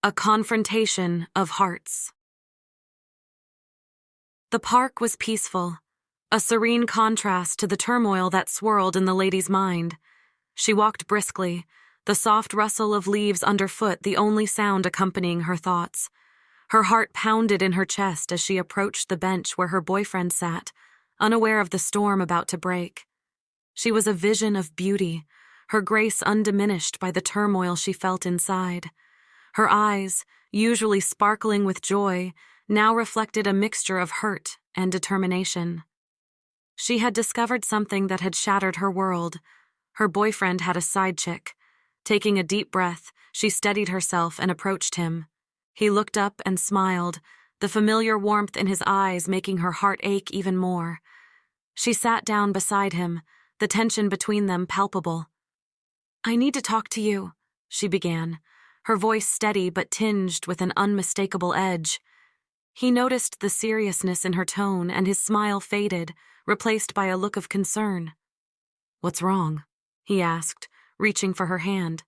A confrontation of hearts. The park was peaceful, a serene contrast to the turmoil that swirled in the lady's mind. She walked briskly, the soft rustle of leaves underfoot the only sound accompanying her thoughts. Her heart pounded in her chest as she approached the bench where her boyfriend sat, unaware of the storm about to break. She was a vision of beauty, her grace undiminished by the turmoil she felt inside. Her eyes, usually sparkling with joy, now reflected a mixture of hurt and determination. She had discovered something that had shattered her world. Her boyfriend had a side chick. Taking a deep breath, she steadied herself and approached him. He looked up and smiled, the familiar warmth in his eyes making her heart ache even more. She sat down beside him, the tension between them palpable. "I need to talk to you," she began, her voice steady but tinged with an unmistakable edge. He noticed the seriousness in her tone and his smile faded, replaced by a look of concern. "What's wrong?" he asked, reaching for her hand.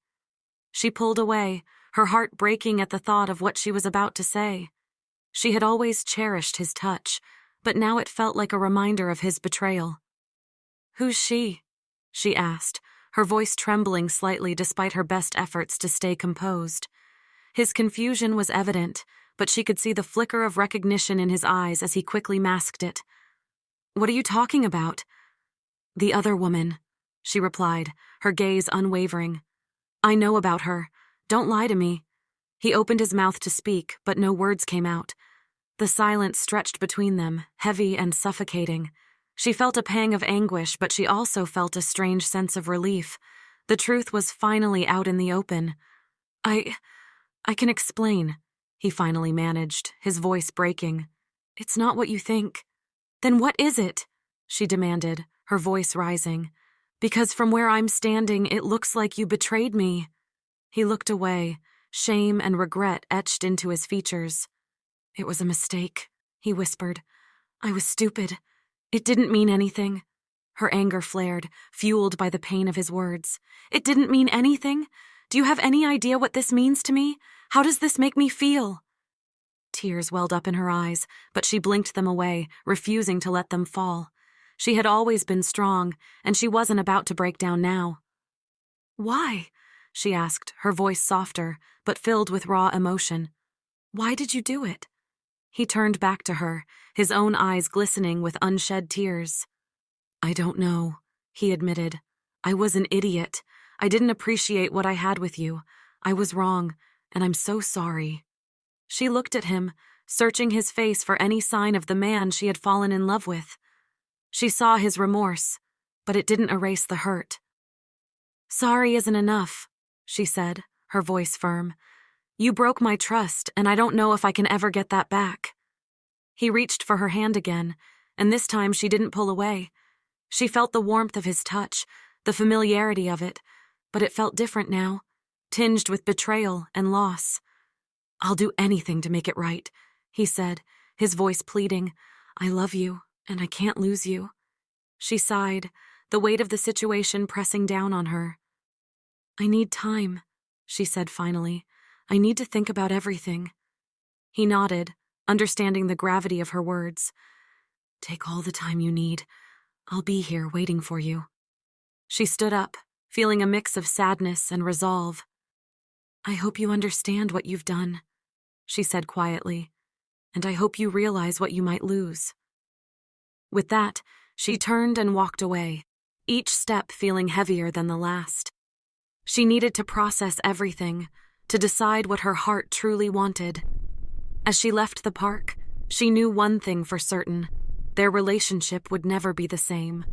She pulled away, her heart breaking at the thought of what she was about to say. She had always cherished his touch, but now it felt like a reminder of his betrayal. "Who's she?" she asked, her voice trembling slightly despite her best efforts to stay composed. His confusion was evident, but she could see the flicker of recognition in his eyes as he quickly masked it. "What are you talking about?" "The other woman," she replied, her gaze unwavering. "I know about her. Don't lie to me." He opened his mouth to speak, but no words came out. The silence stretched between them, heavy and suffocating. She felt a pang of anguish, but she also felt a strange sense of relief. The truth was finally out in the open. I can explain," he finally managed, his voice breaking. "It's not what you think." "Then what is it?" she demanded, her voice rising. "Because from where I'm standing, it looks like you betrayed me." He looked away, shame and regret etched into his features. "It was a mistake," he whispered. "I was stupid. It didn't mean anything." Her anger flared, fueled by the pain of his words. "It didn't mean anything? Do you have any idea what this means to me? How does this make me feel?" Tears welled up in her eyes, but she blinked them away, refusing to let them fall. She had always been strong, and she wasn't about to break down now. "Why?" she asked, her voice softer, but filled with raw emotion. "Why did you do it?" He turned back to her, his own eyes glistening with unshed tears. "I don't know," he admitted. "I was an idiot. I didn't appreciate what I had with you. I was wrong, and I'm so sorry." She looked at him, searching his face for any sign of the man she had fallen in love with. She saw his remorse, but it didn't erase the hurt. "Sorry isn't enough," she said, her voice firm. "You broke my trust, and I don't know if I can ever get that back." He reached for her hand again, and this time she didn't pull away. She felt the warmth of his touch, the familiarity of it, but it felt different now, tinged with betrayal and loss. "I'll do anything to make it right," he said, his voice pleading. "I love you, and I can't lose you." She sighed, the weight of the situation pressing down on her. "I need time," she said finally. "I need to think about everything." He nodded, understanding the gravity of her words. "Take all the time you need. I'll be here waiting for you." She stood up, feeling a mix of sadness and resolve. "I hope you understand what you've done," she said quietly, "and I hope you realize what you might lose." With that, she turned and walked away, each step feeling heavier than the last. She needed to process everything, to decide what her heart truly wanted. As she left the park, she knew one thing for certain: their relationship would never be the same.